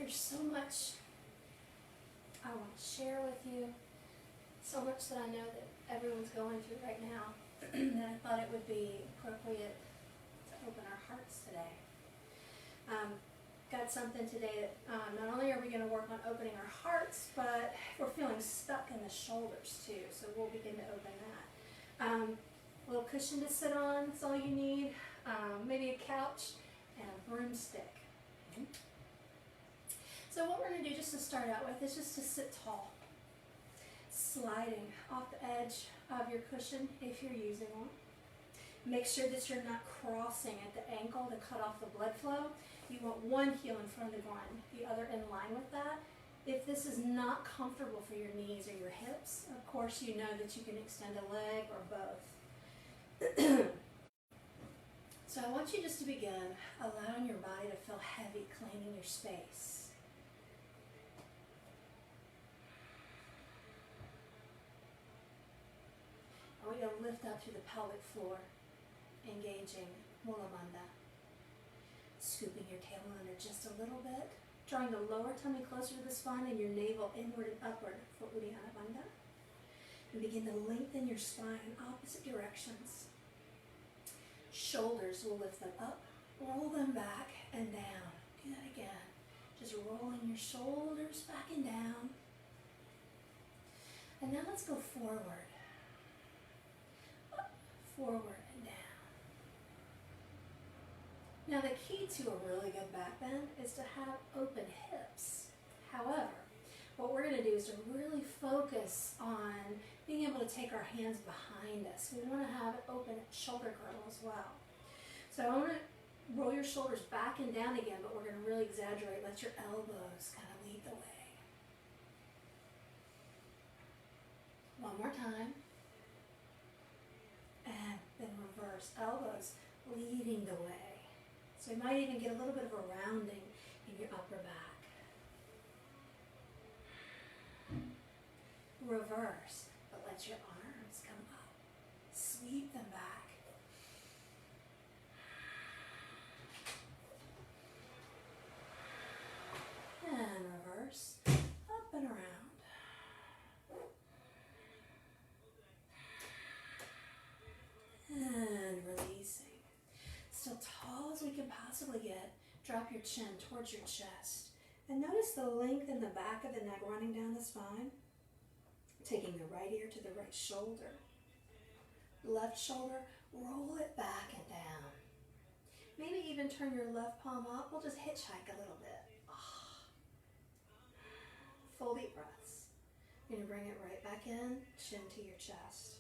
There's so much I want to share with you, so much that I know that everyone's going through right now, that I thought it would be appropriate to open our hearts today. Got something today that not only are we going to work on opening our hearts, but we're feeling stuck in the shoulders too, so we'll begin to open that. A little cushion to sit on, that's all you need. Maybe a couch and a broomstick. So what we're going to do just to start out with is just to sit tall, sliding off the edge of your cushion if you're using one. Make sure that you're not crossing at the ankle to cut off the blood flow. You want one heel in front of the ground, the other in line with that. If this is not comfortable for your knees or your hips, of course you know that you can extend a leg or both. So I want you just to begin allowing your body to feel heavy, claiming your space. I want you to lift up through the pelvic floor, engaging Mula Bandha. Scooping your tail under just a little bit, drawing the lower tummy closer to the spine and your navel inward and upward for Uddiyana Bandha. And begin to lengthen your spine in opposite directions. Shoulders will lift them up, roll them back and down. Do that again. Just rolling your shoulders back and down. And now let's go forward. Up, forward and down. Now the key to a really good back bend is to have open hips. However, what we're going to do is to really focus on being able to take our hands behind us. We want to have an open shoulder girdle as well. So I want to roll your shoulders back and down again, but we're going to really exaggerate. Let your elbows kind of lead the way. One more time. And then reverse. Elbows leading the way. So you might even get a little bit of a rounding in your upper back. Reverse, but let your arms come up. Sweep them back. And reverse, up and around. And releasing. Still tall as we can possibly get. Drop your chin towards your chest. And notice the length in the back of the neck running down the spine. Taking the right ear to the right shoulder. Left shoulder, roll it back and down. Maybe even turn your left palm up. We'll just hitchhike a little bit. Full deep breaths. You're going to bring it right back in, chin to your chest.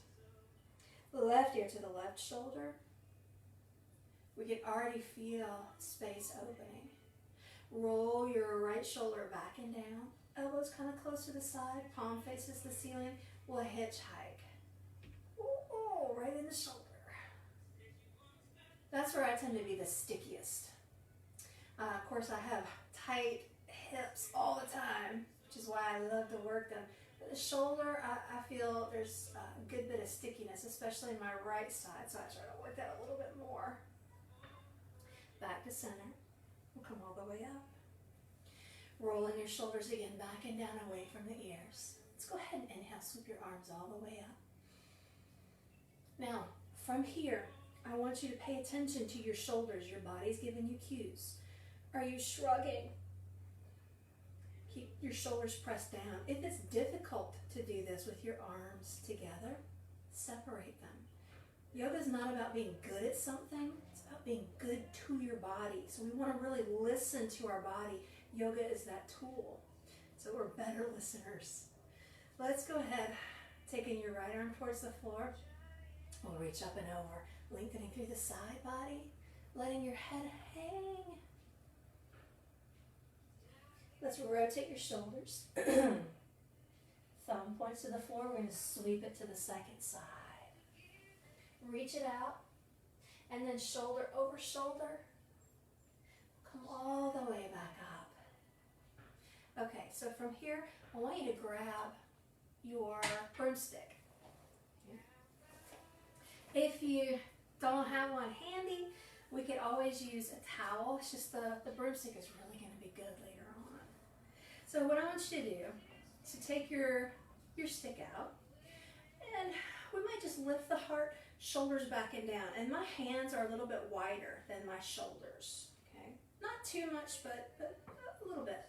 Left ear to the left shoulder. We can already feel space opening. Roll your right shoulder back and down. Elbows kind of close to the side. Palm faces the ceiling. We'll hitchhike. Ooh, right in the shoulder. That's where I tend to be the stickiest. Of course, I have tight hips all the time, which is why I love to work them. But the shoulder, I feel there's a good bit of stickiness, especially in my right side, so I try to work that a little bit more. Back to center. We'll come all the way up. Rolling your shoulders again, back and down, away from the ears. Let's go ahead and inhale, sweep your arms all the way up. Now, from here, I want you to pay attention to your shoulders. Your body's giving you cues. Are you shrugging? Keep your shoulders pressed down. If it's difficult to do this with your arms together, separate them. Yoga is not about being good at something. It's about being good to your body. So we want to really listen to our body. Yoga is that tool. So we're better listeners. Let's go ahead, taking your right arm towards the floor. We'll reach up and over, lengthening through the side body, letting your head hang. Let's rotate your shoulders. Thumb points to the floor. We're going to sweep it to the second side. Reach it out, and then shoulder over shoulder. Come all the way back up. Okay, so from here, I want you to grab your broomstick. If you don't have one handy, we could always use a towel. It's just the broomstick is really going to be good later on. So what I want you to do is to take your stick out, and we might just lift the heart, shoulders back and down. And my hands are a little bit wider than my shoulders, okay? Not too much, but a little bit.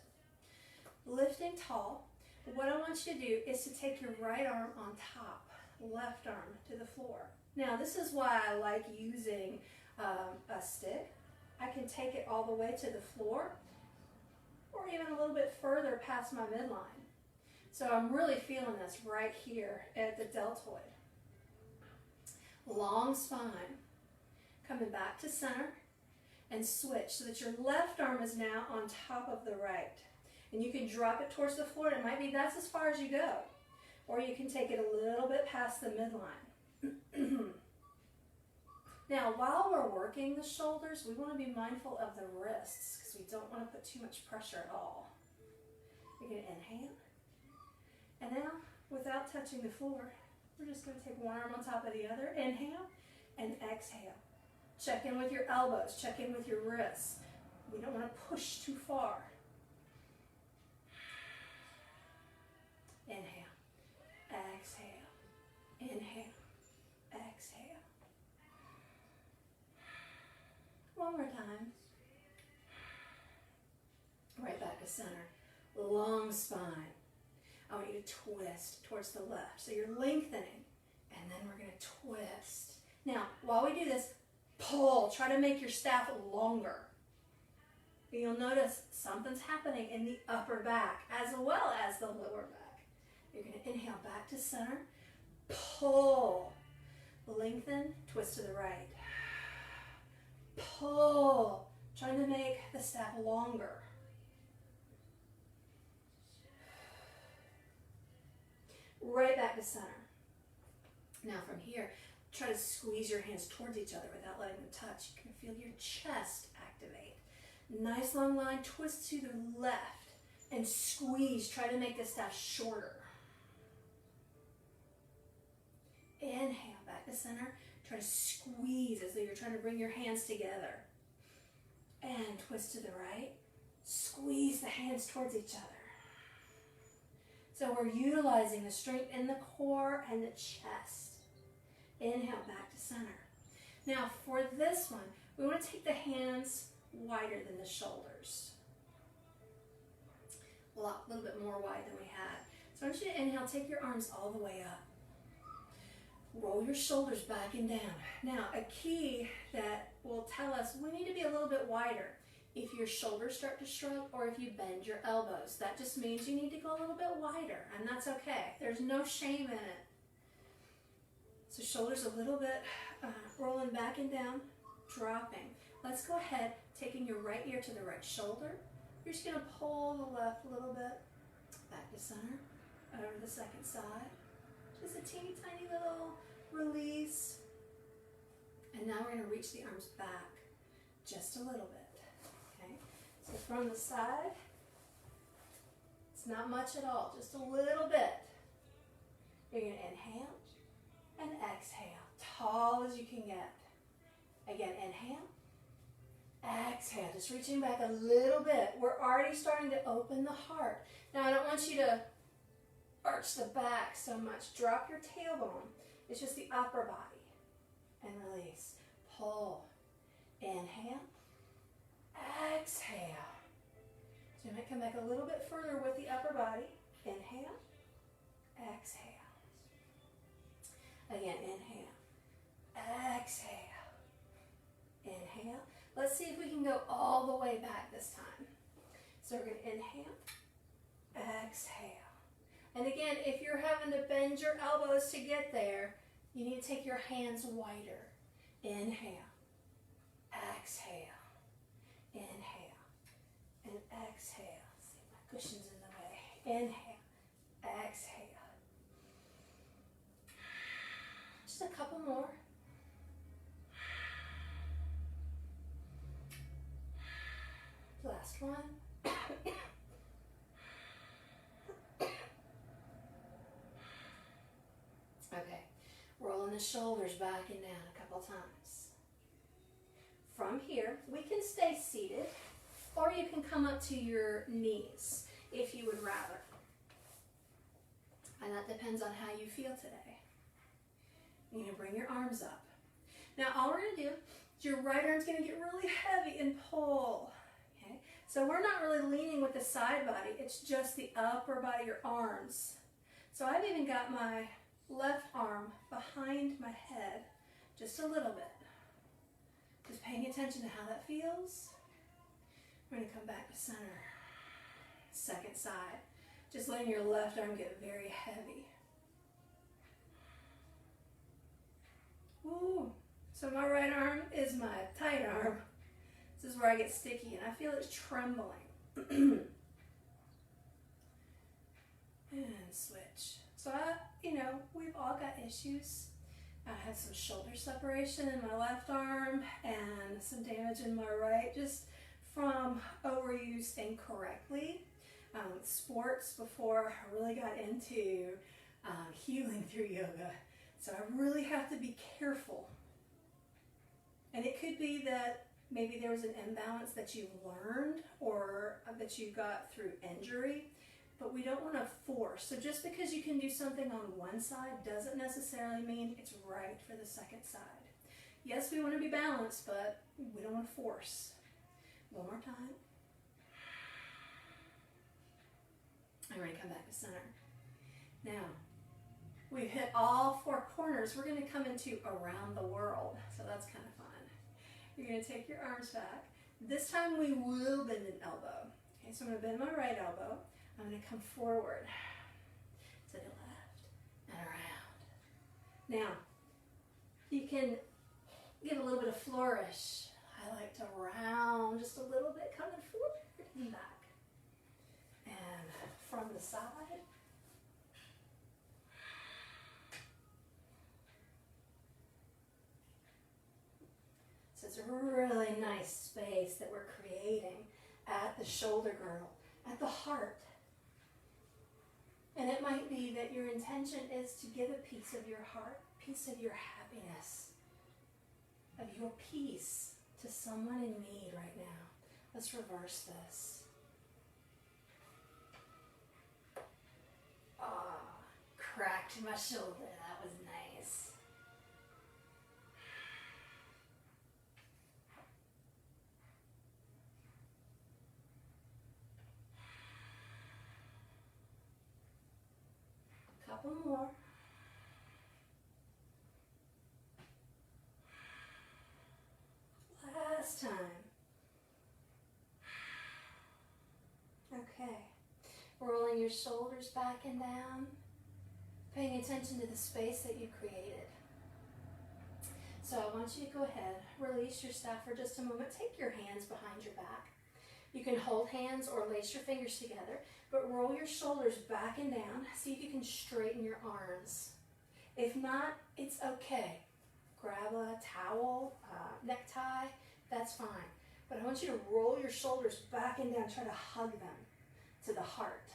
Lifting tall. What I want you to do is to take your right arm on top, left arm to the floor. Now, this is why I like using a stick. I can take it all the way to the floor, or even a little bit further past my midline. So I'm really feeling this right here at the deltoid. Long spine, coming back to center, and switch so that your left arm is now on top of the right. And you can drop it towards the floor, and it might be that's as far as you go. Or you can take it a little bit past the midline. Now, while we're working the shoulders, we want to be mindful of the wrists because we don't want to put too much pressure at all. You're going to inhale. And now, without touching the floor, we're just going to take one arm on top of the other. Inhale and exhale. Check in with your elbows. Check in with your wrists. We don't want to push too far. Inhale. Exhale. Inhale. Exhale. One more time. Right back to center. Long spine. I want you to twist towards the left. So you're lengthening, and then we're going to twist. Now, while we do this, pull. Try to make your staff longer. And you'll notice something's happening in the upper back as well as the lower back. You're going to inhale back to center. Pull. Lengthen, twist to the right. Pull. Trying to make the staff longer. Right back to center. Now from here, try to squeeze your hands towards each other without letting them touch. You can feel your chest activate. Nice long line, twist to the left and squeeze. Try to make the staff shorter. Inhale, back to center. Try to squeeze as though you're trying to bring your hands together. And twist to the right. Squeeze the hands towards each other. So we're utilizing the strength in the core and the chest. Inhale, back to center. Now for this one, we want to take the hands wider than the shoulders. A little bit more wide than we had. So I want you to inhale, take your arms all the way up. Roll your shoulders back and down. Now a key that will tell us we need to be a little bit wider. If your shoulders start to shrug or if you bend your elbows, that just means you need to go a little bit wider, and that's okay. There's no shame in it. So shoulders a little bit rolling back and down, dropping. Let's go ahead, taking your right ear to the right shoulder. You're just going to pull the left a little bit, back to center, over to the second side. Just a teeny tiny little release. And now we're going to reach the arms back just a little bit. So from the side, it's not much at all, just a little bit. You're going to inhale and exhale, tall as you can get. Again, inhale, exhale, just reaching back a little bit. We're already starting to open the heart. Now I don't want you to arch the back so much. Drop your tailbone. It's just the upper body. And release. Pull. Inhale. Exhale. So you might come back a little bit further with the upper body. Inhale. Exhale. Again, inhale. Exhale. Inhale. Let's see if we can go all the way back this time. So we're going to inhale. Exhale. And again, if you're having to bend your elbows to get there, you need to take your hands wider. Inhale. Exhale. Inhale. And exhale. See, my cushion's in the way. Inhale. Exhale. Just a couple more. Last one. Okay, rolling the shoulders back and down a couple times. From here, we can stay seated, or you can come up to your knees. if you would rather. And that depends on how you feel today. You're going to bring your arms up. Now all we're going to do is your right arm's going to get really heavy and pull. Okay? So we're not really leaning with the side body, it's just the upper body of your arms. So I've even got my left arm behind my head just a little bit. Just paying attention to how that feels. We're going to come back to center. Second side. Just letting your left arm get very heavy. Ooh. So my right arm is my tight arm. This is where I get sticky and I feel it's trembling. And switch. So we've all got issues. I had some shoulder separation in my left arm and some damage in my right just from overuse incorrectly. Sports before I really got into healing through yoga. So I really have to be careful. And it could be that maybe there was an imbalance that you learned or that you got through injury, but we don't want to force. So just because you can do something on one side doesn't necessarily mean it's right for the second side. Yes, we want to be balanced, but we don't want to force. One more time. And we're going to come back to center. Now, we've hit all four corners. We're going to come into around the world. So that's kind of fun. You're going to take your arms back. This time we will bend an elbow. Okay, so I'm going to bend my right elbow. I'm going to come forward to the left and around. Now, you can give a little bit of flourish. I like to round just a little bit, coming forward and back. And from the side. So it's a really nice space that we're creating at the shoulder girdle, at the heart. And it might be that your intention is to give a piece of your heart, a piece of your happiness, of your peace to someone in need right now. Let's reverse this. Cracked my shoulder. That was nice. Couple more. Last time. Okay. Rolling your shoulders back and down. Paying attention to the space that you created. So I want you to go ahead, release your staff for just a moment. Take your hands behind your back. You can hold hands or lace your fingers together, but roll your shoulders back and down. See if you can straighten your arms. If not, it's okay. Grab a towel, necktie, that's fine. But I want you to roll your shoulders back and down. Try to hug them to the heart.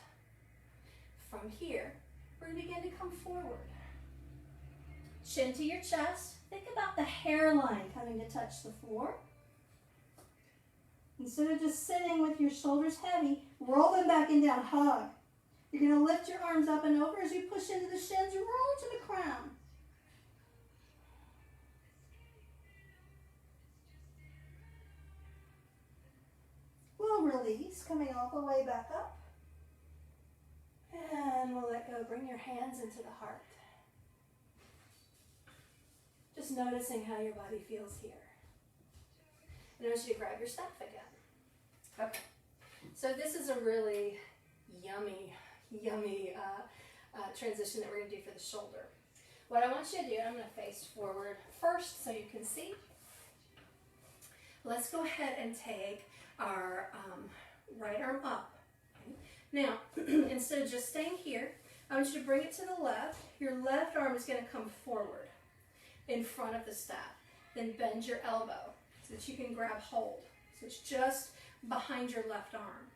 From here, we're going to begin to come forward. Chin to your chest. Think about the hairline coming to touch the floor. Instead of just sitting with your shoulders heavy, roll them back and down, hug. You're going to lift your arms up and over as you push into the shins, roll to the crown. We'll release, coming all the way back up. And we'll let go. Bring your hands into the heart. Just noticing how your body feels here. And I want you to grab your staff again. Okay. So this is a really yummy transition that we're going to do for the shoulder. What I want you to do, I'm going to face forward first so you can see. Let's go ahead and take our right arm up. Now, instead of just staying here, I want you to bring it to the left. Your left arm is going to come forward in front of the staff. Then bend your elbow so that you can grab hold. So it's just behind your left arm.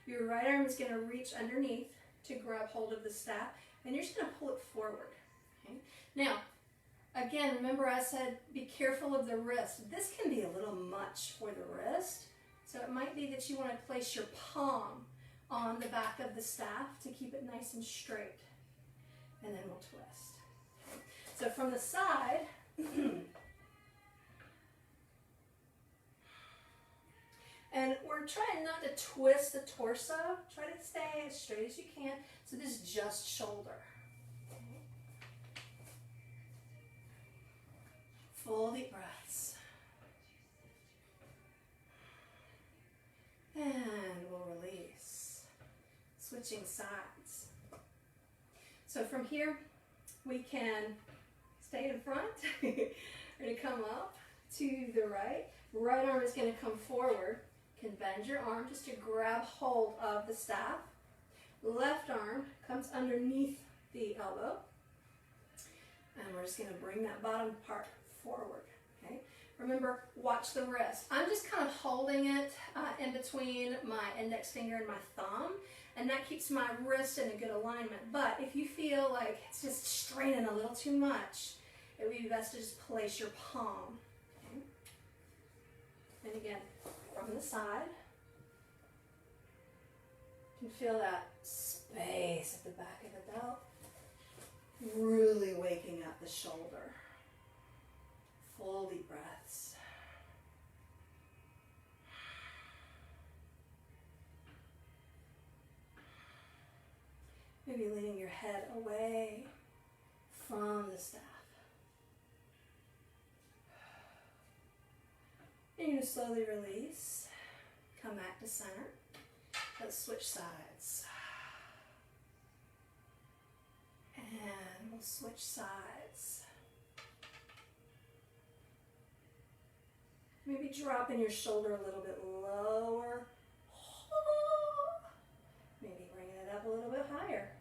Your right arm is going to reach underneath to grab hold of the staff, and you're just going to pull it forward. Okay? Now, again, remember I said be careful of the wrist. This can be a little much for the wrist, so it might be that you want to place your palm on the back of the staff to keep it nice and straight. And then we'll twist. Okay. So from the side, and we're trying not to twist the torso. Try to stay as straight as you can. So this is just shoulder. Okay. Full deep breaths. And we'll release. Switching sides. So from here, we can stay in front. We're going to come up to the right. Right arm is going to come forward. You can bend your arm just to grab hold of the staff. Left arm comes underneath the elbow. And we're just going to bring that bottom part forward. Okay. Remember, watch the wrist. I'm just kind of holding it in between my index finger and my thumb, and that keeps my wrist in a good alignment. But if you feel like it's just straining a little too much, it would be best to just place your palm. Okay. And again, from the side, you can feel that space at the back of the belt, really waking up the shoulder. Full deep breaths. Maybe leaning your head away from the staff. And you're going to slowly release. Come back to center. Let's switch sides. And we'll switch sides. Maybe dropping your shoulder a little bit lower. Maybe bringing it up a little bit higher.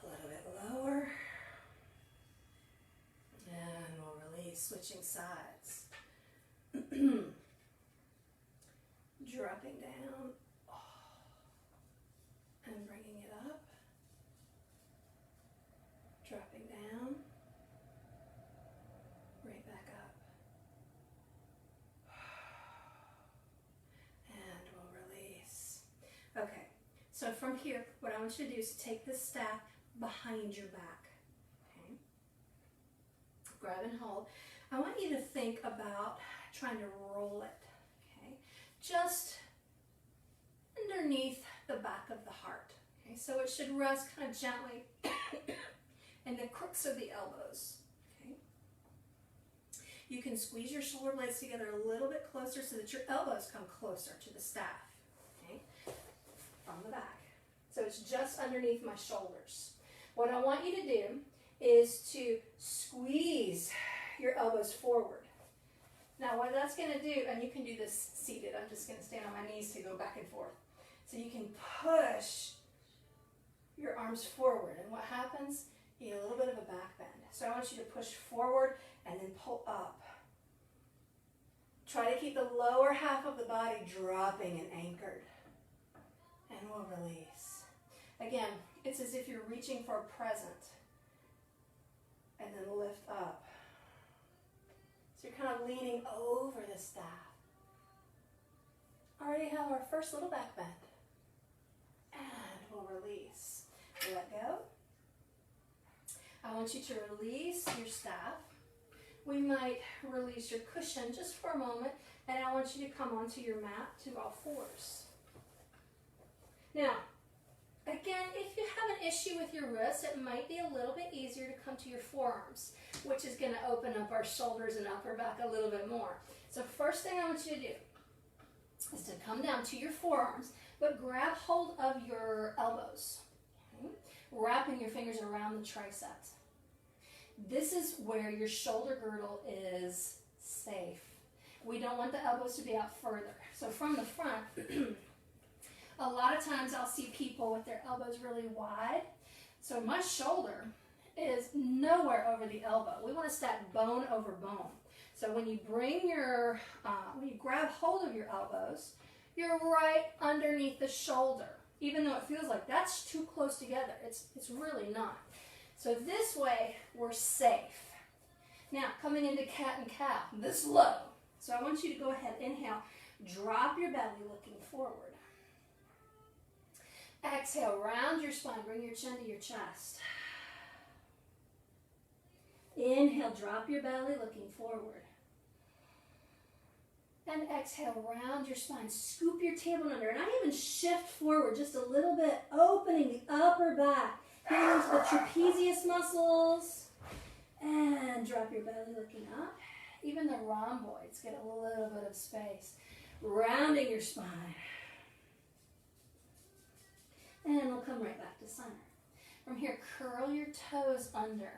A little bit lower. And we'll release, switching sides. Dropping down. And bringing it up. Dropping down. Right back up. And we'll release. Okay, so from here, what I want you to do is take the staff behind your back. Okay. Grab and hold. I want you to think about trying to roll it. Okay. Just underneath the back of the heart. Okay, so it should rest kind of gently in the crooks of the elbows. Okay. You can squeeze your shoulder blades together a little bit closer so that your elbows come closer to the staff. Okay, from the back. So it's just underneath my shoulders. What I want you to do is to squeeze your elbows forward. Now what that's going to do, and you can do this seated, I'm just going to stand on my knees to go back and forth. So you can push your arms forward, and what happens, you get a little bit of a back bend. So I want you to push forward and then pull up. Try to keep the lower half of the body dropping and anchored. And we'll release. Again, it's as if you're reaching for a present. And then lift up. So you're kind of leaning over the staff. Already have our first little back bend. And we'll release. Let go. I want you to release your staff. We might release your cushion just for a moment, and I want you to come onto your mat to all fours. Now, again, if you have an issue with your wrists, it might be a little bit easier to come to your forearms, which is going to open up our shoulders and upper back a little bit more. So first thing I want you to do is to come down to your forearms, but grab hold of your elbows, okay? Wrapping your fingers around the triceps. This is where your shoulder girdle is safe. We don't want the elbows to be out further. So from the front, a lot of times I'll see people with their elbows really wide. So my shoulder is nowhere over the elbow. We want to stack bone over bone. So when you bring your, when you grab hold of your elbows, you're right underneath the shoulder. Even though it feels like that's too close together, it's really not. So this way, we're safe. Now, coming into cat and cow, this low. So I want you to go ahead, inhale, drop your belly looking forward. Exhale, round your spine. Bring your chin to your chest. Inhale, drop your belly, looking forward. And exhale, round your spine. Scoop your tailbone under. And I even shift forward just a little bit, opening the upper back. Getting into the trapezius muscles. And drop your belly, looking up. Even the rhomboids get a little bit of space. Rounding your spine. And we'll come right back to center. From here, curl your toes under.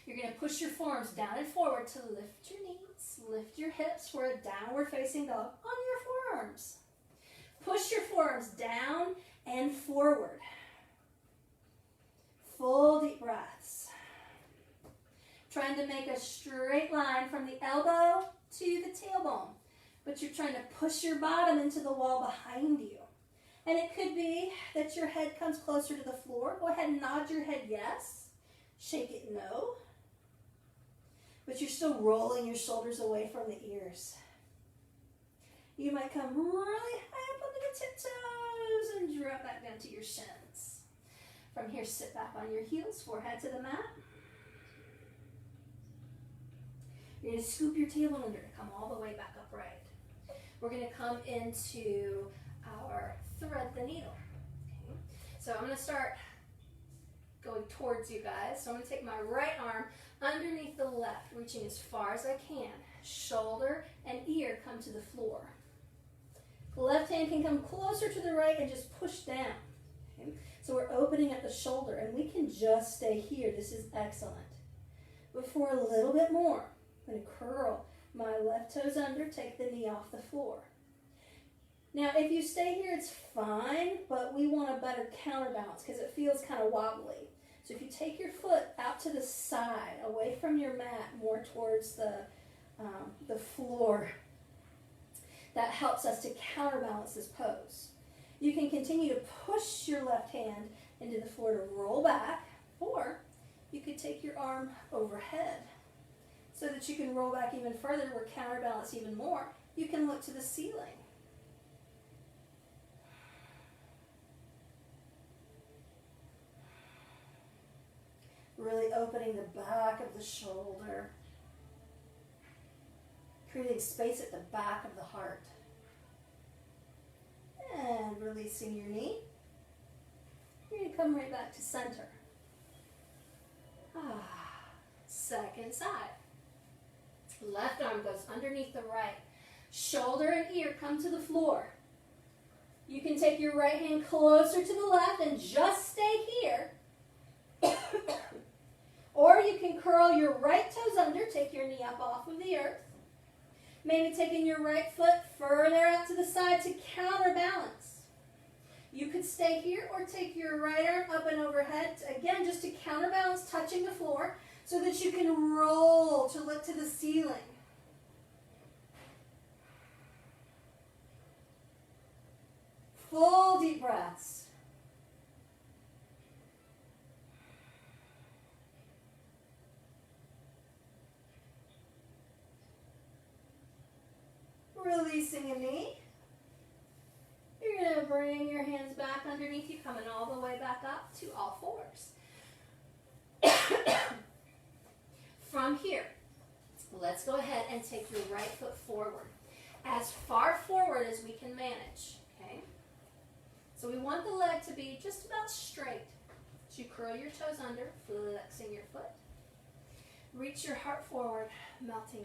You're going to push your forearms down and forward to lift your knees, lift your hips for a downward facing dog on your forearms. Push your forearms down and forward. Full deep breaths. Trying to make a straight line from the elbow to the tailbone, but you're trying to push your bottom into the wall behind you. And it could be that your head comes closer to the floor. Go ahead and nod your head yes. Shake it no. But you're still rolling your shoulders away from the ears. You might come really high up onto the tiptoes and drop back down to your shins. From here, sit back on your heels, forehead to the mat. You're going to scoop your tailbone under to come all the way back upright. We're going to come into our thread the needle. Okay. So I'm going to start going towards you guys. So I'm going to take my right arm underneath the left, reaching as far as I can. Shoulder and ear come to the floor. The left hand can come closer to the right and just push down. Okay. So we're opening up the shoulder, and we can just stay here. This is excellent. But for a little bit more, I'm going to curl my left toes under, take the knee off the floor. Now, if you stay here, it's fine, but we want a better counterbalance because it feels kind of wobbly. So if you take your foot out to the side, away from your mat, more towards the floor, that helps us to counterbalance this pose. You can continue to push your left hand into the floor to roll back, or you could take your arm overhead so that you can roll back even further or counterbalance even more. You can look to the ceiling. Really opening the back of the shoulder, creating space at the back of the heart. And releasing your knee. You're going to come right back to center. Second side. Left arm goes underneath the right. Shoulder and ear come to the floor. You can take your right hand closer to the left and just stay here. Or you can curl your right toes under, take your knee up off of the earth. Maybe taking your right foot further out to the side to counterbalance. You could stay here or take your right arm up and overhead, again, just to counterbalance, touching the floor, so that you can roll to look to the ceiling. Full deep breaths. Releasing a knee. You're going to bring your hands back underneath you, coming all the way back up to all fours. From here, let's go ahead and take your right foot forward. As far forward as we can manage, okay? So we want the leg to be just about straight. So you curl your toes under, flexing your foot. Reach your heart forward, melting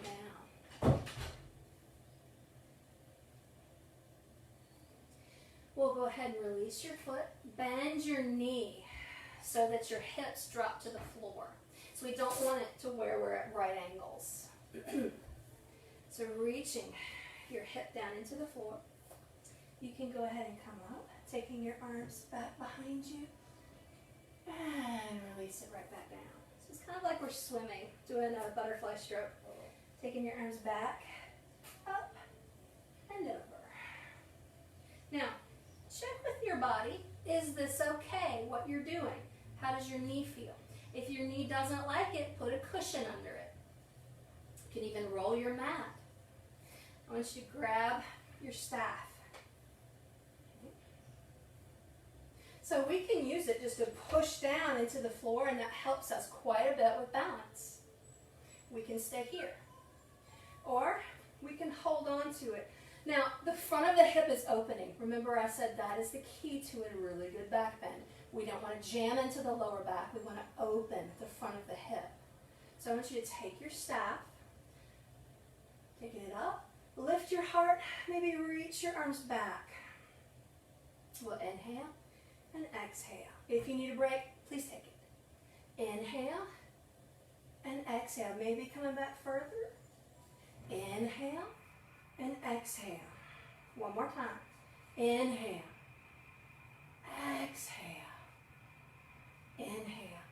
down. We'll go ahead and release your foot. Bend your knee so that your hips drop to the floor. So we don't want it to where we're at right angles. So reaching your hip down into the floor. You can go ahead and come up, taking your arms back behind you. And release it right back down. So it's kind of like we're swimming, doing a butterfly stroke. Taking your arms back, up, and over. Now, check with your body. Is this okay, what you're doing? How does your knee feel? If your knee doesn't like it, put a cushion under it. You can even roll your mat. I want you to grab your staff. Okay. So we can use it just to push down into the floor, and that helps us quite a bit with balance. We can stay here, or we can hold on to it. Now, the front of the hip is opening. Remember I said that is the key to a really good back bend. We don't want to jam into the lower back. We want to open the front of the hip. So I want you to take your staff, taking it up, lift your heart, maybe reach your arms back. We'll inhale and exhale. If you need a break, please take it. Inhale and exhale. Maybe coming back further. Inhale and exhale. One more time. Inhale. Exhale. Inhale.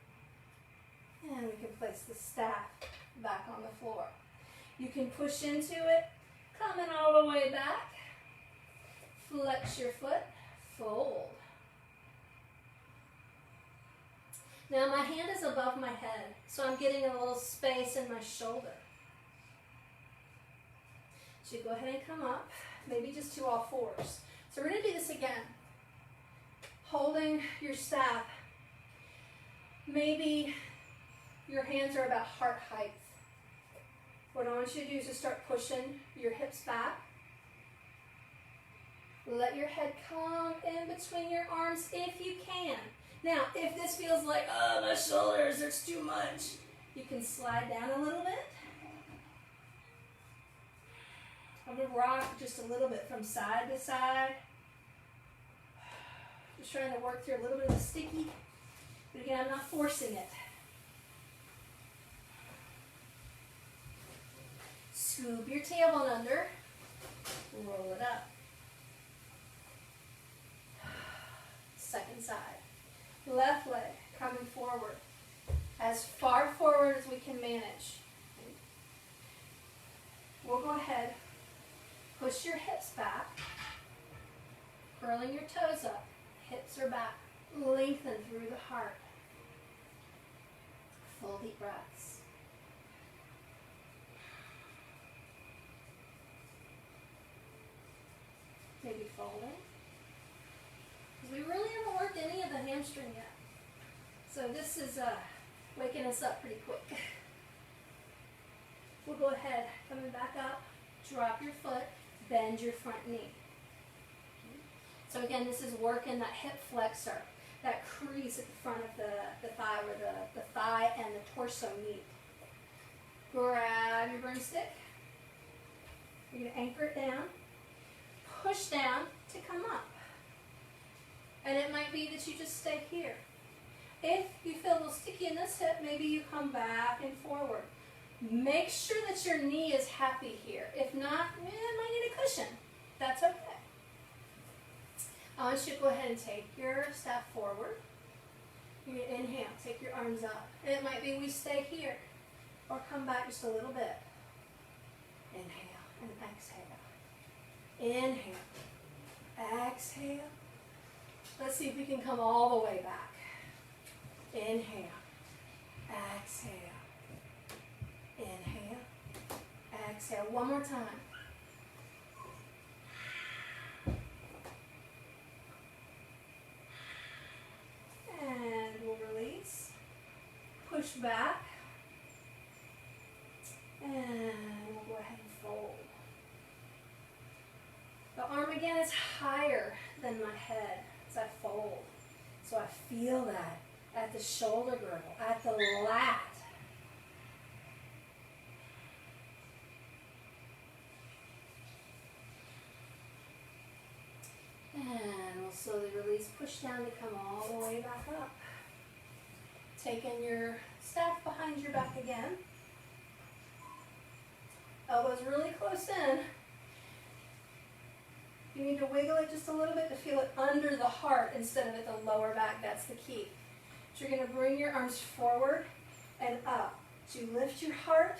And we can place the staff back on the floor. You can push into it, coming all the way back. Flex your foot, fold. Now my hand is above my head, so I'm getting a little space in my shoulder. So you go ahead and come up, maybe just to all fours. So we're going to do this again. Holding your staff. Maybe your hands are about heart height. What I want you to do is just start pushing your hips back. Let your head come in between your arms if you can. Now, if this feels like, oh, my shoulders, there's too much, you can slide down a little bit. I'm going to rock just a little bit from side to side. Just trying to work through a little bit of the sticky. But again, I'm not forcing it. Scoop your tailbone under. Roll it up. Second side. Left leg coming forward. As far forward as we can manage. We'll go ahead. Push your hips back. Curling your toes up. Hips are back. Lengthen through the heart. Full deep breaths. Maybe folding. Because we really haven't worked any of the hamstring yet. So this is waking us up pretty quick. We'll go ahead, coming back up, drop your foot, bend your front knee. So again, this is working that hip flexor, that crease at the front of the thigh where the thigh and the torso meet. Grab your broomstick. You're going to anchor it down. Push down to come up. And it might be that you just stay here. If you feel a little sticky in this hip, maybe you come back and forward. Make sure that your knee is happy here. If not, it might need a cushion. That's okay. I want you to go ahead and take your staff forward. You're going to inhale, take your arms up. And it might be we stay here or come back just a little bit. Inhale and exhale. Inhale. Exhale. Let's see if we can come all the way back. Inhale. Exhale. Inhale. Exhale. One more time. And we'll release. Push back. And we'll go ahead and fold. The arm again is higher than my head as I fold. So I feel that at the shoulder girdle, at the lat. And we'll slowly release, push down to come all the way back up. Taking your staff behind your back again. Elbows really close in. You need to wiggle it just a little bit to feel it under the heart instead of at the lower back. That's the key. So you're going to bring your arms forward and up. So you lift your heart.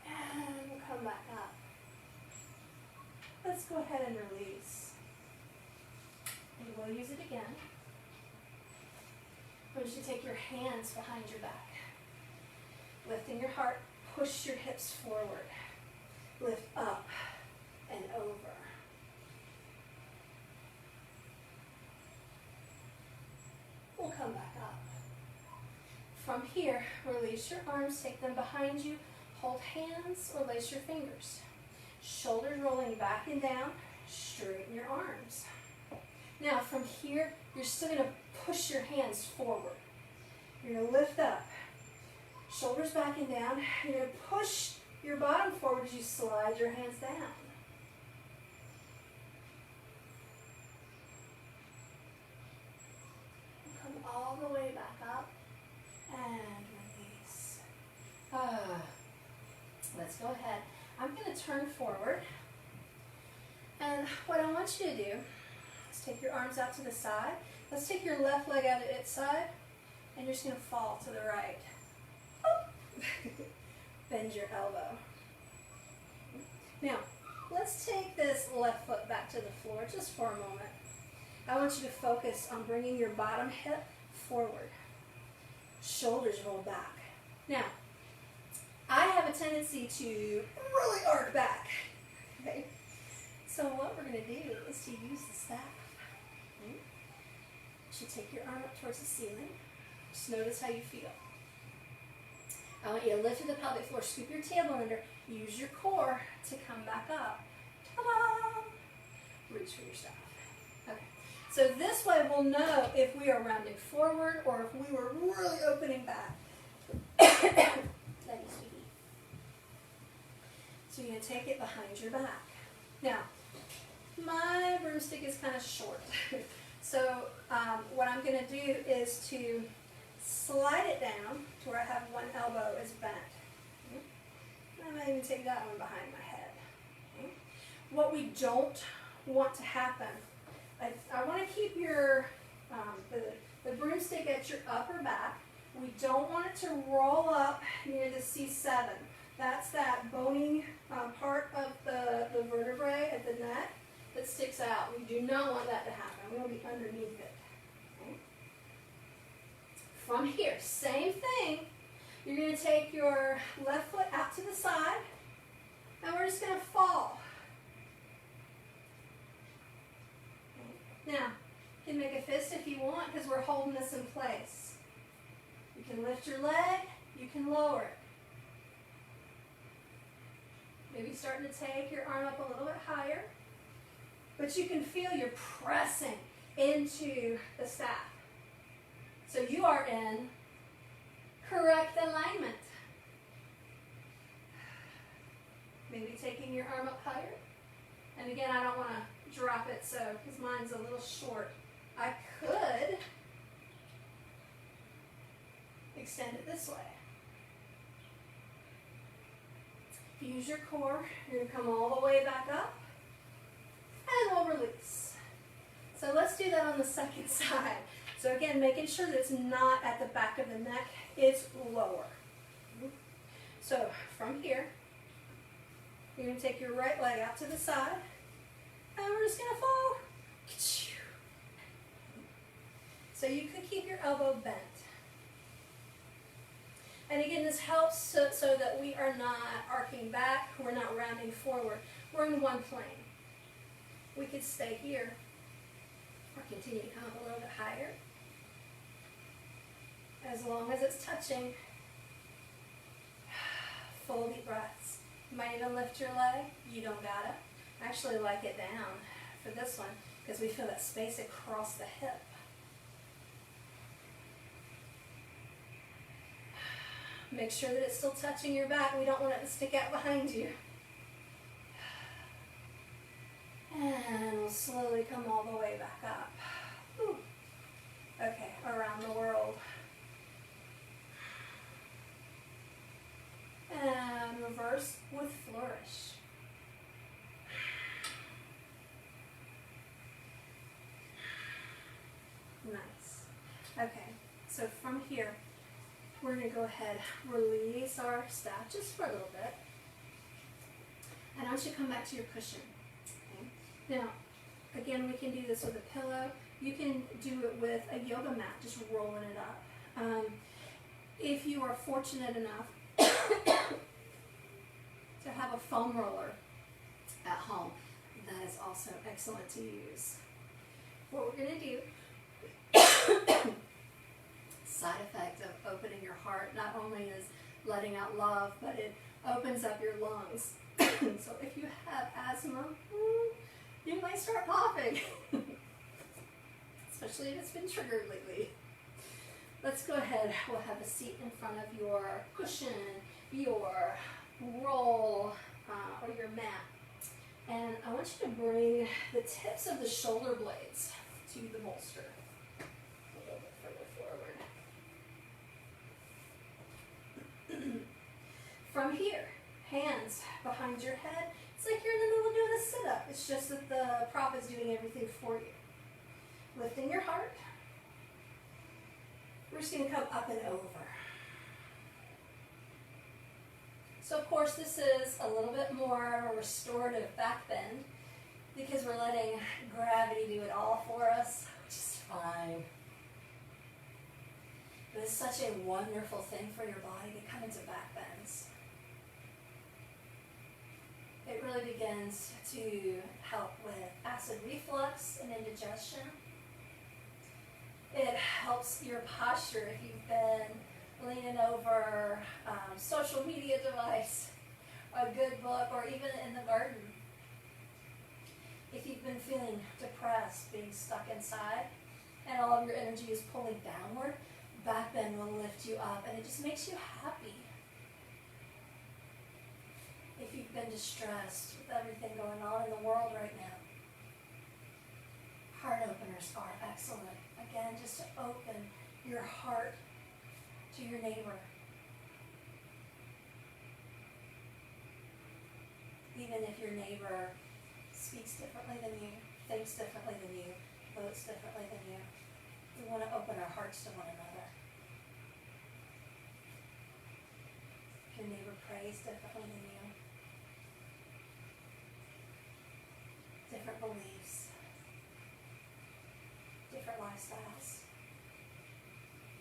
And we'll come back up. Let's go ahead and release. And we'll use it again. I want you to take your hands behind your back. Lifting your heart, push your hips forward. Lift up and over. We'll come back up. From here, release your arms, take them behind you, hold hands or lace your fingers. Shoulders rolling back and down, straighten your arms. Now from here, you're still going to push your hands forward. You're going to lift up, shoulders back and down. You're going to push your bottom forward as you slide your hands down. Come all the way back up and release. Let's go ahead. I'm going to turn forward. And what I want you to do is take your arms out to the side. Let's take your left leg out at its side, and you're just going to fall to the right. Bend your elbow. Now, let's take this left foot back to the floor just for a moment. I want you to focus on bringing your bottom hip forward. Shoulders roll back. Now, I have a tendency to really arc back. Okay? So what we're going to do is to use the staff. Okay? You should take your arm up towards the ceiling. Just notice how you feel. I want you to lift to the pelvic floor, scoop your tailbone under, use your core to come back up. Ta-da! Reach for your staff. Okay. So this way we'll know if we are rounding forward or if we were really opening back. That is sweetie. So you're going to take it behind your back. Now, my broomstick is kind of short. So what I'm going to do is to slide it down to where I have one elbow is bent. I might even take that one behind my head. Okay. What we don't want to happen, I want to keep your the broomstick at your upper back. We don't want it to roll up near the C7. That's that bony part of the vertebrae at the neck that sticks out. We do not want that to happen. We want to be underneath it. Okay. From here, same thing. You're going to take your left foot out to the side, and we're just going to fall. Okay. Now, you can make a fist if you want because we're holding this in place. You can lift your leg, you can lower it. Maybe starting to take your arm up a little bit higher, but you can feel you're pressing into the staff. So you are in correct alignment. Maybe taking your arm up higher. And again, I don't want to drop it so, because mine's a little short. I could extend it this way. Use your core. You're going to come all the way back up. And we'll release. So let's do that on the second side. So again, making sure that it's not at the back of the neck, it's lower. So from here, you're going to take your right leg out to the side, and we're just going to fall. So you could keep your elbow bent. And again, this helps so that we are not arcing back, we're not rounding forward. We're in one plane. We could stay here, or continue to come up a little bit higher. As long as it's touching. Full deep breaths. You might even lift your leg. You don't gotta. I actually like it down for this one because we feel that space across the hip. Make sure that it's still touching your back. We don't want it to stick out behind you. And we'll slowly come all the way back up. Whew. Okay, around the world. And reverse with flourish. Nice. Okay, so from here, we're going to go ahead, release our staff just for a little bit. And I want you to come back to your cushion. Okay? Now, again, we can do this with a pillow. You can do it with a yoga mat, just rolling it up. If you are fortunate enough to to have a foam roller at home, that is also excellent to use. What we're going to do, side effect of opening your heart, not only is letting out love, but it opens up your lungs. So if you have asthma, you might start coughing, especially if it's been triggered lately. Let's go ahead. We'll have a seat in front of your cushion, your roll, or your mat. And I want you to bring the tips of the shoulder blades to the bolster. A little bit further forward. From here, hands behind your head. It's like you're in the middle of doing a sit-up. It's just that the prop is doing everything for you. Lifting your heart. We're just going to come up and over. So of course this is a little bit more restorative back bend because we're letting gravity do it all for us, which is fine. But it's such a wonderful thing for your body to come into back bends. It really begins to help with acid reflux and indigestion. It helps your posture if you've been leaning over social media device, a good book, or even in the garden. If you've been feeling depressed, being stuck inside, and all of your energy is pulling downward, back bend will lift you up, and it just makes you happy. If you've been distressed with everything going on in the world right now, heart openers are excellent. Again, just to open your heart to your neighbor. Even if your neighbor speaks differently than you, thinks differently than you, votes differently than you, we want to open our hearts to one another. If your neighbor prays differently than you, different beliefs, different lifestyles,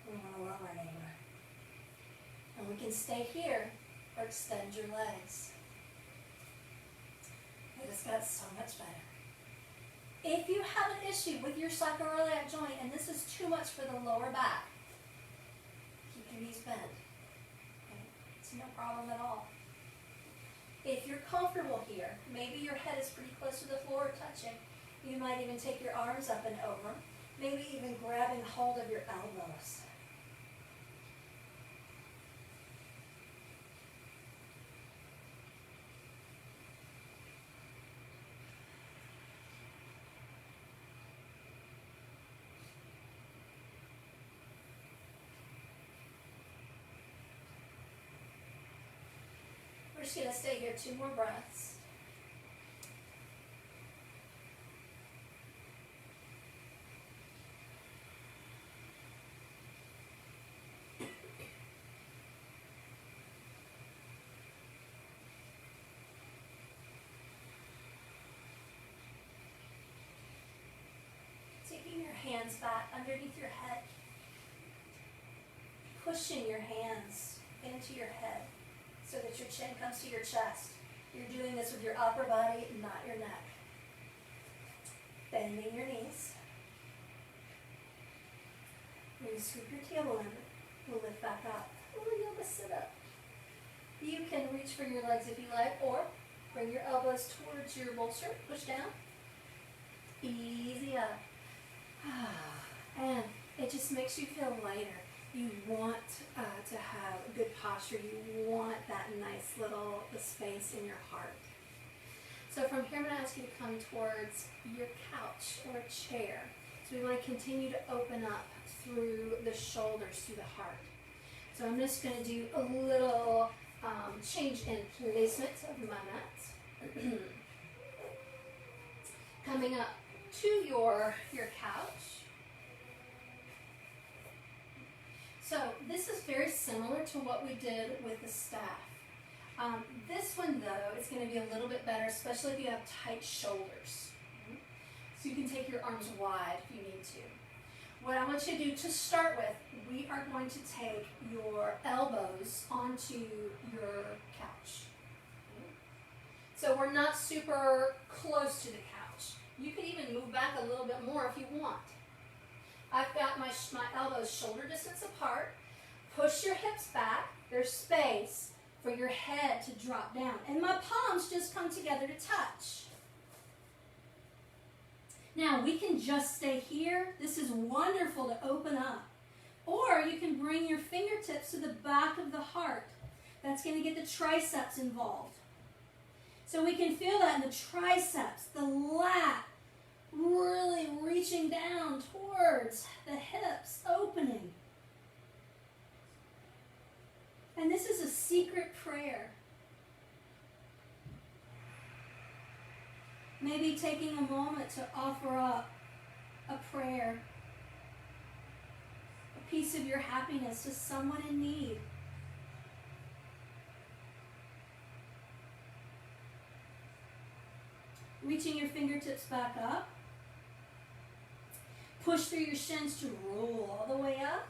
we want to love our neighbor. And we can stay here or extend your legs. It just got so much better. If you have an issue with your sacroiliac joint and this is too much for the lower back, keep your knees bent. Okay? It's no problem at all. If you're comfortable here, maybe your head is pretty close to the floor touching, you might even take your arms up and over, maybe even grabbing hold of your elbows. We're just going to stay here 2 more breaths. Taking your hands back underneath your head, pushing your hands into your head so that your chin comes to your chest. You're doing this with your upper body, not your neck. Bending your knees. You're going to scoop your tailbone. We'll lift back up. Little yoga sit up. You can reach for your legs if you like, or bring your elbows towards your bolster. Push down. Easy up. And it just makes you feel lighter. You want to have good posture. You want that nice little space in your heart. So from here, I'm going to ask you to come towards your couch or a chair. So we want to continue to open up through the shoulders, through the heart. So I'm just going to do a little change in placement of my mat. Coming up to your couch. So this is very similar to what we did with the staff. This one though is going to be a little bit better, especially if you have tight shoulders. So you can take your arms wide if you need to. What I want you to do to start with, we are going to take your elbows onto your couch. So we're not super close to the couch. You can even move back a little bit more if you want. I've got my elbows shoulder distance apart. Push your hips back. There's space for your head to drop down. And my palms just come together to touch. Now, we can just stay here. This is wonderful to open up. Or you can bring your fingertips to the back of the heart. That's going to get the triceps involved. So we can feel that in the triceps, the lat, really reaching down towards the hips, opening. And this is a secret prayer. Maybe taking a moment to offer up a prayer, a piece of your happiness to someone in need. Reaching your fingertips back up. Push through your shins to roll all the way up.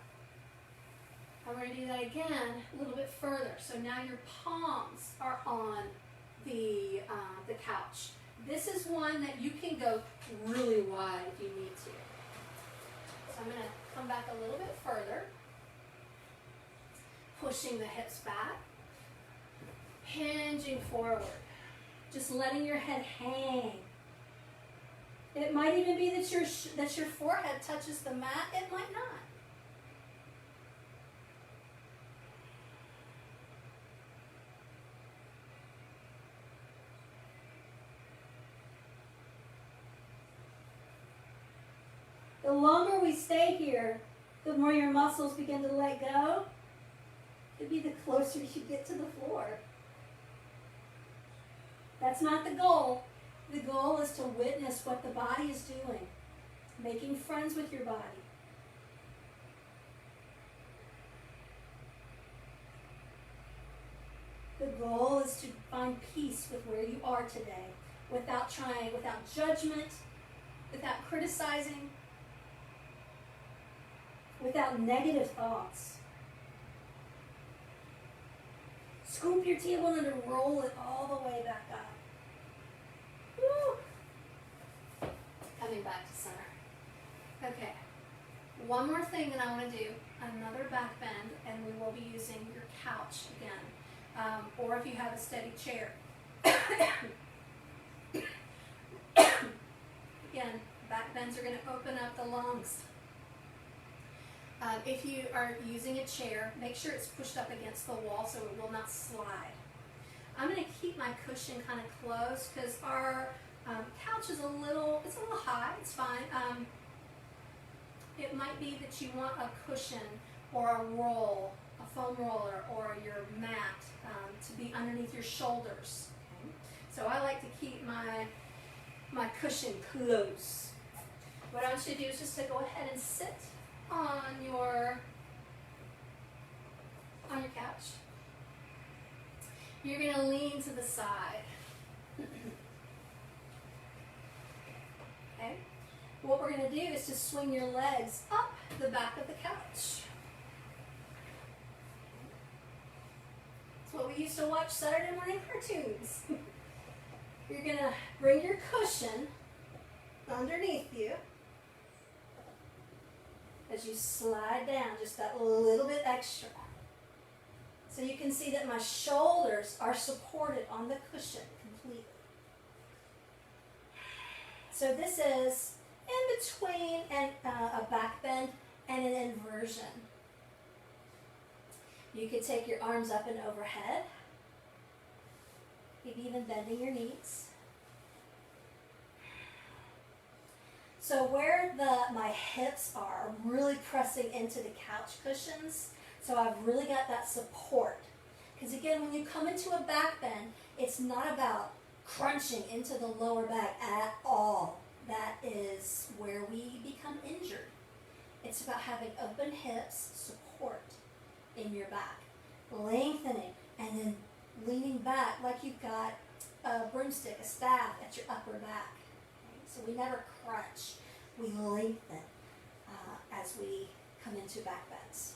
And we're going to do that again a little bit further. So now your palms are on the couch. This is one that you can go really wide if you need to. So I'm going to come back a little bit further. Pushing the hips back. Hinging forward. Just letting your head hang. It might even be that your forehead touches the mat. It might not. The longer we stay here, the more your muscles begin to let go. It'd be the closer you get to the floor. That's not the goal. The goal is to witness what the body is doing, making friends with your body. The goal is to find peace with where you are today, without trying, without judgment, without criticizing, without negative thoughts. Scoop your tailbone and roll it all the way back up. Woo. Coming back to center. Okay. One more thing that I want to do. Another back bend, and we will be using your couch again. Or if you have a steady chair. Again, back bends are going to open up the lungs. If you are using a chair, make sure it's pushed up against the wall so it will not slide. I'm going to keep my cushion kind of close because our couch is a little high. It's fine. It might be that you want a cushion or a roll, a foam roller, or your mat to be underneath your shoulders. Okay? So I like to keep my cushion close. What I want you to do is just to go ahead and sit on your couch. You're going to lean to the side. Okay? What we're going to do is to swing your legs up the back of the couch. That's what we used to watch Saturday morning cartoons. You're going to bring your cushion underneath you as you slide down just that little bit extra. So you can see that my shoulders are supported on the cushion completely. So this is in between a back bend and an inversion. You could take your arms up and overhead, maybe even bending your knees. So where my hips are, I'm really pressing into the couch cushions. So I've really got that support. Because again, when you come into a back bend, it's not about crunching into the lower back at all. That is where we become injured. It's about having open hips, support in your back, lengthening, and then leaning back like you've got a broomstick, a staff at your upper back. So we never crunch. We lengthen as we come into back bends.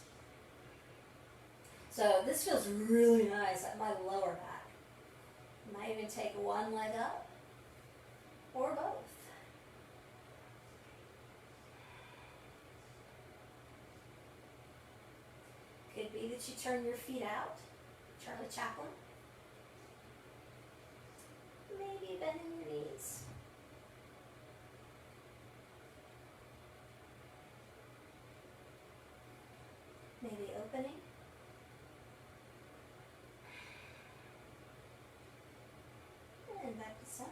So this feels really nice at my lower back. Might even take one leg up or both. Could be that you turn your feet out, Charlie Chaplin. Maybe bending your knees. Maybe opening. And back to center.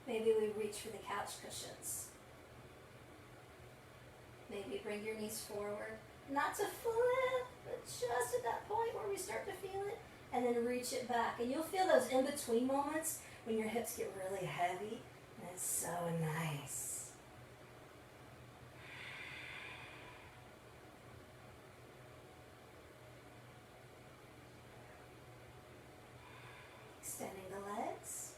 Maybe we reach for the couch cushions. Maybe bring your knees forward. Not to flip, but just at that point where we start to feel it. And then reach it back. And you'll feel those in-between moments when your hips get really heavy. And it's so nice. Extending the legs.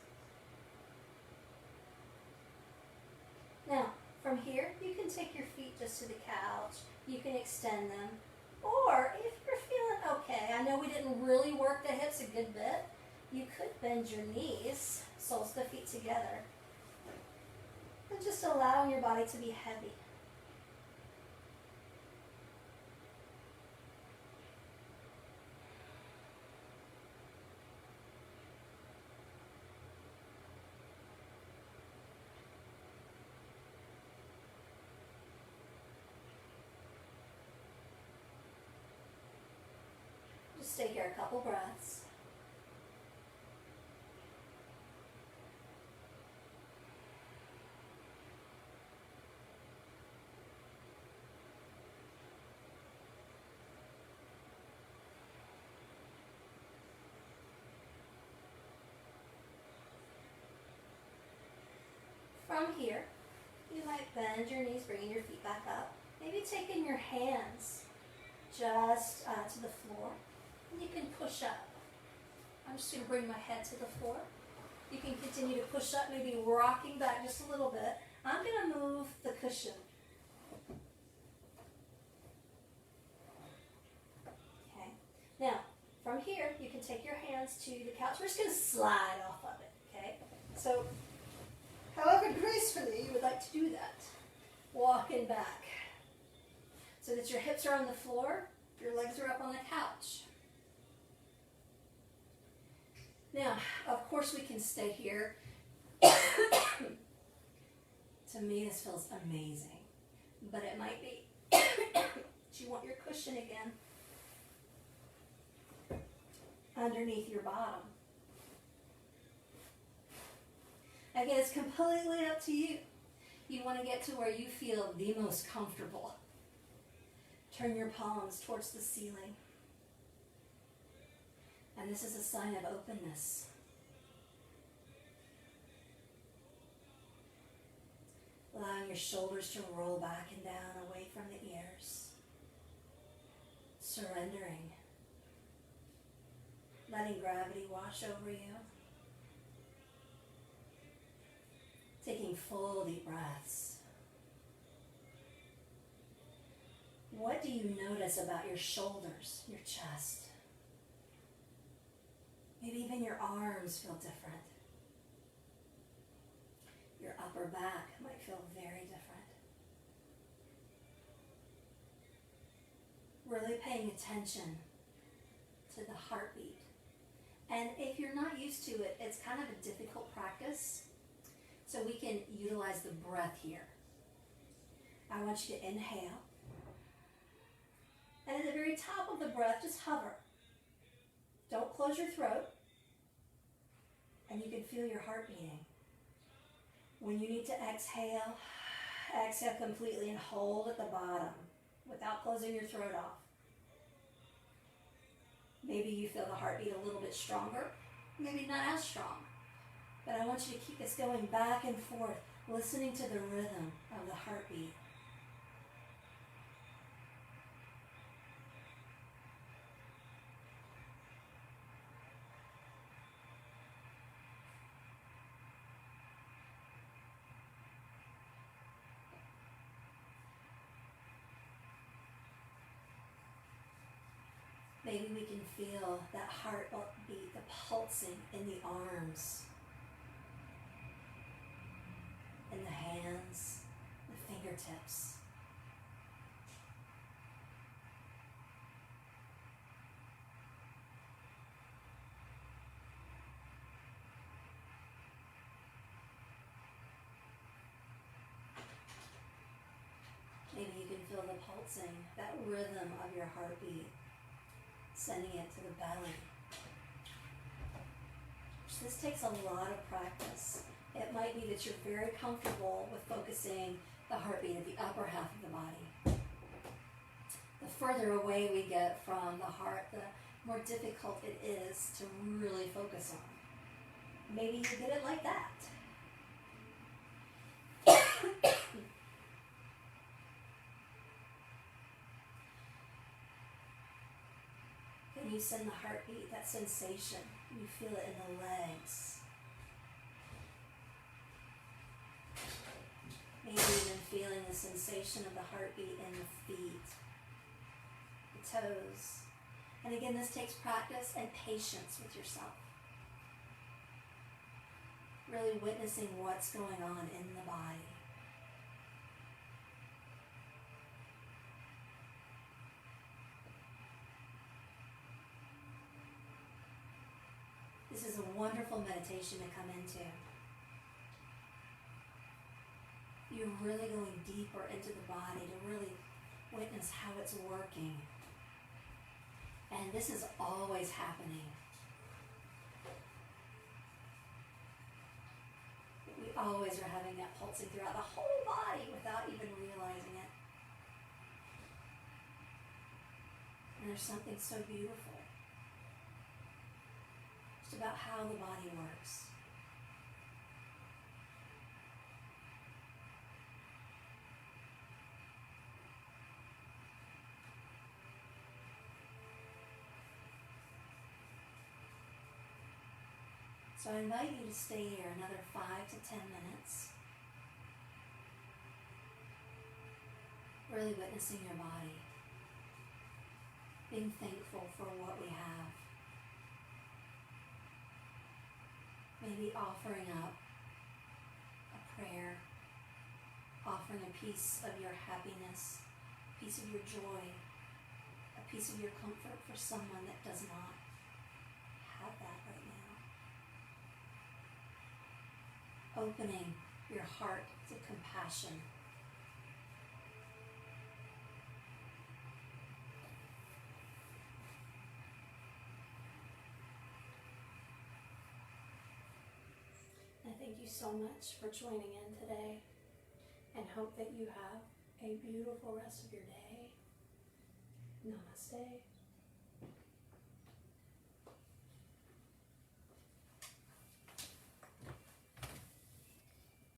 Now, from here, you can take your feet just to the couch. You can extend them. Or if you're feeling okay, I know we didn't really work the hips a good bit, you could bend your knees, soles of the feet together. And just allowing your body to be heavy. Just stay here a couple breaths. From here, you might bend your knees, bringing your feet back up. Maybe taking your hands just to the floor. And you can push up. I'm just going to bring my head to the floor. You can continue to push up, maybe rocking back just a little bit. I'm going to move the cushion. Okay. Now, from here, you can take your hands to the couch. We're just going to slide off of it, okay? So, however gracefully you would like to do that. Walking back. So that your hips are on the floor, your legs are up on the couch. Now, of course we can stay here. To me, this feels amazing. But it might be that you want your cushion again underneath your bottom. Again, it's completely up to you. You want to get to where you feel the most comfortable. Turn your palms towards the ceiling. And this is a sign of openness. Allowing your shoulders to roll back and down away from the ears. Surrendering. Letting gravity wash over you. Taking full deep breaths. What do you notice about your shoulders, your chest? Maybe even your arms feel different. Your upper back might feel very different. Really paying attention to the heartbeat. And if you're not used to it, it's kind of a difficult practice. So we can utilize the breath here. I want you to inhale. And at the very top of the breath, just hover. Don't close your throat. And you can feel your heart beating. When you need to exhale, exhale completely and hold at the bottom without closing your throat off. Maybe you feel the heartbeat a little bit stronger, maybe not as strong. But I want you to keep this going back and forth, listening to the rhythm of the heartbeat. Maybe we can feel that heartbeat, the pulsing in the arms, in the hands, the fingertips. Maybe you can feel the pulsing, that rhythm of your heartbeat, sending it to the belly. This takes a lot of practice. It might be that you're very comfortable with focusing the heartbeat at the upper half of the body. The further away we get from the heart, the more difficult it is to really focus on. Maybe you get it like that. Can you send the heartbeat, that sensation? You feel it in the legs. Maybe even feeling the sensation of the heartbeat in the feet, the toes. And again, this takes practice and patience with yourself. Really witnessing what's going on in the body. This is a wonderful meditation to come into. You're really going deeper into the body to really witness how it's working. And this is always happening. We always are having that pulsing throughout the whole body without even realizing it. And there's something so beautiful just about how the body works. So I invite you to stay here another 5 to 10 minutes, really witnessing your body, being thankful for what we have, maybe offering up a prayer, offering a piece of your happiness, a piece of your joy, a piece of your comfort for someone that does not have that right now. Opening your heart to compassion. I thank you so much for joining in today and hope that you have a beautiful rest of your day. Namaste.